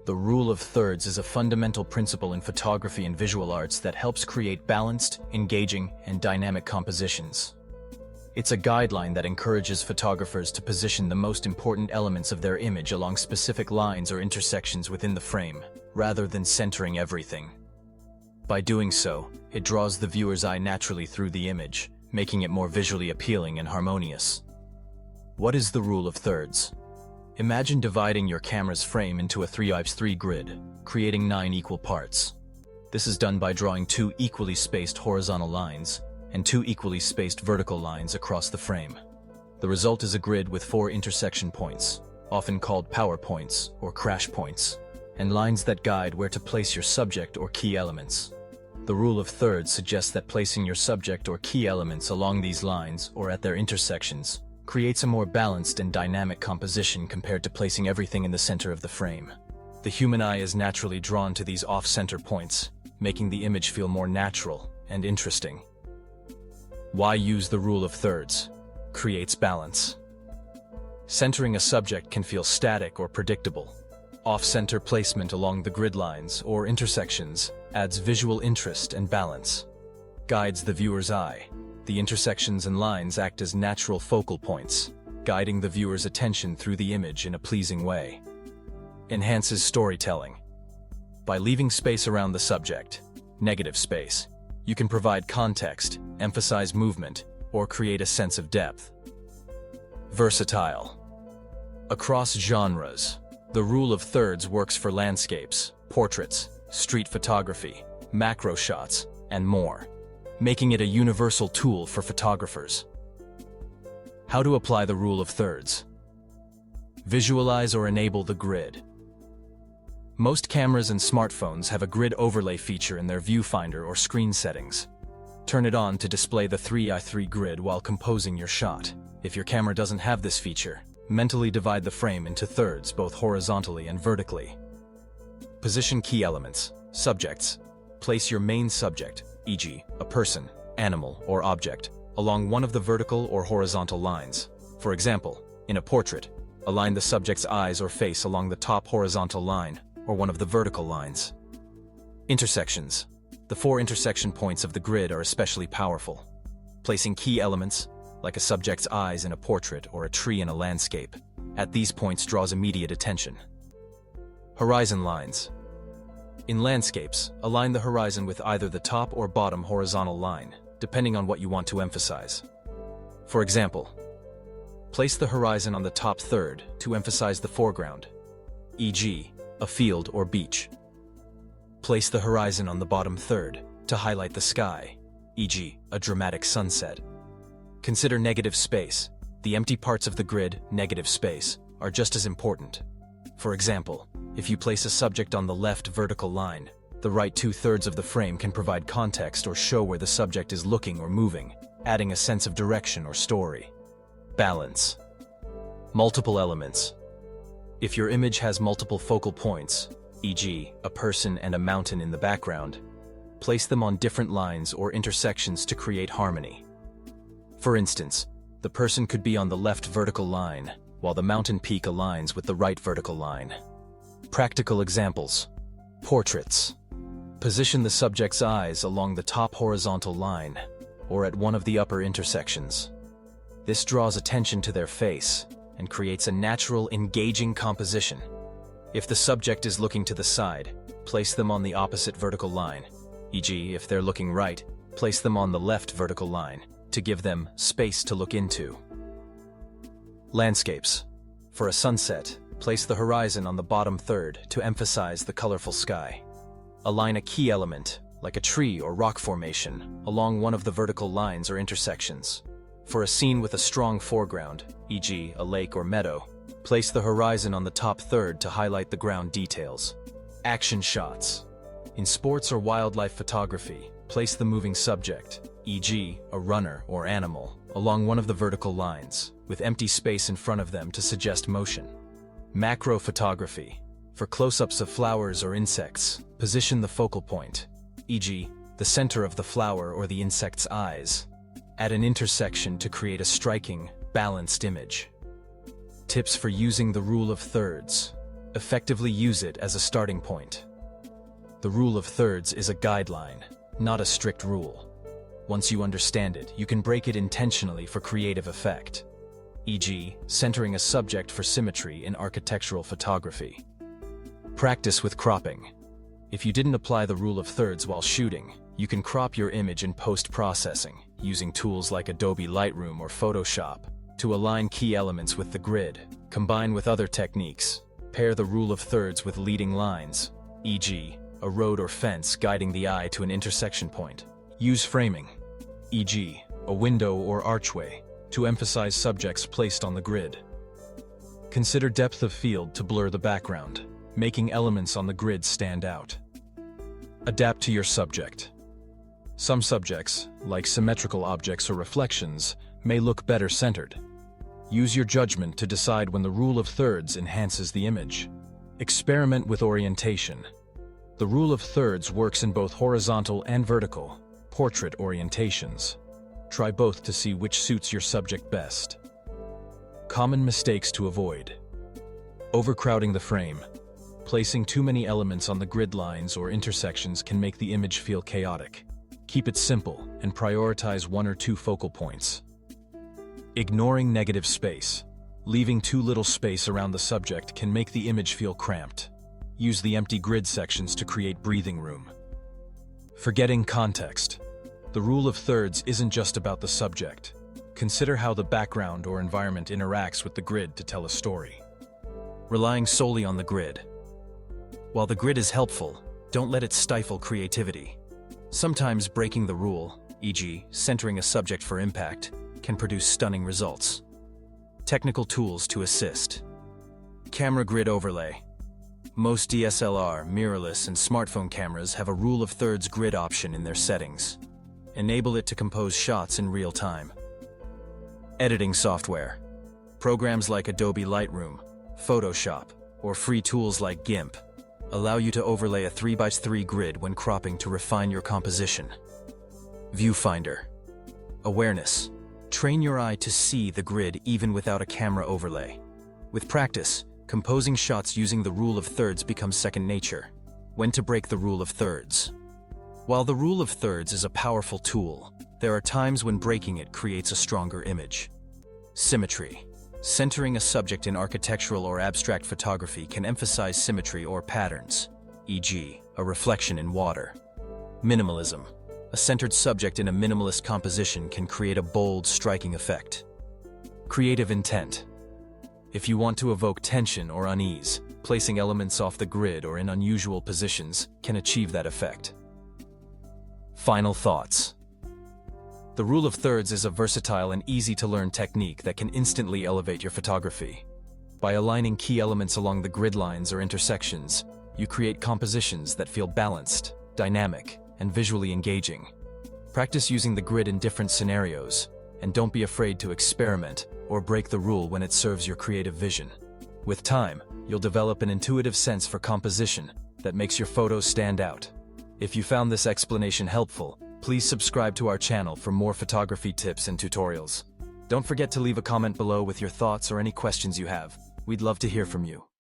The rule of thirds is a fundamental principle in photography and visual arts that helps create balanced, engaging, and dynamic compositions. It's a guideline that encourages photographers to position the most important elements of their image along specific lines or intersections within the frame, rather than centering everything. By doing so, it draws the viewer's eye naturally through the image, making it more visually appealing and harmonious. What is the rule of thirds? Imagine dividing your camera's frame into a 3x3 grid, creating 9 equal parts. This is done by drawing 2 equally spaced horizontal lines and 2 equally spaced vertical lines across the frame. The result is a grid with 4 intersection points, often called power points or crash points, and lines that guide where to place your subject or key elements. The rule of thirds suggests that placing your subject or key elements along these lines or at their intersections creates a more balanced and dynamic composition compared to placing everything in the center of the frame. The human eye is naturally drawn to these off-center points, making the image feel more natural and interesting. Why use the rule of thirds? Creates balance. Centering a subject can feel static or predictable. Off-center placement along the grid lines or intersections adds visual interest and balance. Guides the viewer's eye. The intersections and lines act as natural focal points, guiding the viewer's attention through the image in a pleasing way. Enhances storytelling. By leaving space around the subject, negative space, you can provide context, emphasize movement, or create a sense of depth. Versatile. Across genres, the rule of thirds works for landscapes, portraits, street photography, macro shots, and more, making it a universal tool for photographers. How to apply the rule of thirds? Visualize or enable the grid. Most cameras and smartphones have a grid overlay feature in their viewfinder or screen settings. Turn it on to display the 3x3 grid while composing your shot. If your camera doesn't have this feature, mentally divide the frame into thirds both horizontally and vertically. Position key elements, subjects. Place your main subject, e.g., a person, animal, or object, along one of the vertical or horizontal lines. For example, in a portrait, align the subject's eyes or face along the top horizontal line or one of the vertical lines. Intersections. The 4 intersection points of the grid are especially powerful. Placing key elements, like a subject's eyes in a portrait or a tree in a landscape, at these points draws immediate attention. Horizon lines. In landscapes, align the horizon with either the top or bottom horizontal line, depending on what you want to emphasize. For example, place the horizon on the top third to emphasize the foreground, e.g., a field or beach. Place the horizon on the bottom third to highlight the sky, e.g., a dramatic sunset. Consider negative space. The empty parts of the grid, negative space, are just as important. For example, if you place a subject on the left vertical line, the right 2/3 of the frame can provide context or show where the subject is looking or moving, adding a sense of direction or story. Balance. Multiple elements. If your image has multiple focal points, e.g., a person and a mountain in the background, place them on different lines or intersections to create harmony. For instance, the person could be on the left vertical line, while the mountain peak aligns with the right vertical line. Practical examples. Portraits. Position the subject's eyes along the top horizontal line, or at one of the upper intersections. This draws attention to their face and creates a natural, engaging composition. If the subject is looking to the side, place them on the opposite vertical line, e.g., if they're looking right, place them on the left vertical line, to give them space to look into. Landscapes. For a sunset, place the horizon on the bottom third to emphasize the colorful sky. Align a key element, like a tree or rock formation, along one of the vertical lines or intersections. For a scene with a strong foreground, e.g., a lake or meadow, place the horizon on the top third to highlight the ground details. Action shots. In sports or wildlife photography, place the moving subject, e.g., a runner or animal, along one of the vertical lines, with empty space in front of them to suggest motion. Macro photography. For close-ups of flowers or insects, position the focal point, e.g., the center of the flower or the insect's eyes, at an intersection to create a striking, balanced image. Tips for using the rule of thirds. Effectively use it as a starting point. The rule of thirds is a guideline, not a strict rule. Once you understand it, you can break it intentionally for creative effect, e.g., centering a subject for symmetry in architectural photography. Practice with cropping. If you didn't apply the rule of thirds while shooting, you can crop your image in post-processing, using tools like Adobe Lightroom or Photoshop, to align key elements with the grid. Combine with other techniques. Pair the rule of thirds with leading lines, e.g., a road or fence guiding the eye to an intersection point. Use framing, e.g., a window or archway, to emphasize subjects placed on the grid. Consider depth of field to blur the background, making elements on the grid stand out. Adapt to your subject. Some subjects, like symmetrical objects or reflections, may look better centered. Use your judgment to decide when the rule of thirds enhances the image. Experiment with orientation. The rule of thirds works in both horizontal and vertical portrait orientations. Try both to see which suits your subject best. Common mistakes to avoid. Overcrowding the frame. Placing too many elements on the grid lines or intersections can make the image feel chaotic. Keep it simple and prioritize one or two focal points. Ignoring negative space. Leaving too little space around the subject can make the image feel cramped. Use the empty grid sections to create breathing room. Forgetting context. The rule of thirds isn't just about the subject. Consider how the background or environment interacts with the grid to tell a story. Relying solely on the grid. While the grid is helpful, don't let it stifle creativity. Sometimes breaking the rule, e.g., centering a subject for impact, can produce stunning results. Technical tools to assist. Camera grid overlay. Most DSLR, mirrorless, and smartphone cameras have a rule of thirds grid option in their settings. Enable it to compose shots in real time. Editing software. Programs like Adobe Lightroom, Photoshop, or free tools like GIMP allow you to overlay a 3x3 grid when cropping to refine your composition. Viewfinder. Awareness. Train your eye to see the grid even without a camera overlay. With practice, composing shots using the rule of thirds becomes second nature. When to break the rule of thirds. While the rule of thirds is a powerful tool, there are times when breaking it creates a stronger image. Symmetry. Centering a subject in architectural or abstract photography can emphasize symmetry or patterns, e.g., a reflection in water. Minimalism. A centered subject in a minimalist composition can create a bold, striking effect. Creative intent. If you want to evoke tension or unease, placing elements off the grid or in unusual positions can achieve that effect. Final thoughts. The rule of thirds is a versatile and easy-to-learn technique that can instantly elevate your photography. By aligning key elements along the grid lines or intersections, you create compositions that feel balanced, dynamic, and visually engaging. Practice using the grid in different scenarios, and don't be afraid to experiment or break the rule when it serves your creative vision. With time, you'll develop an intuitive sense for composition that makes your photos stand out. If you found this explanation helpful, please subscribe to our channel for more photography tips and tutorials. Don't forget to leave a comment below with your thoughts or any questions you have. We'd love to hear from you.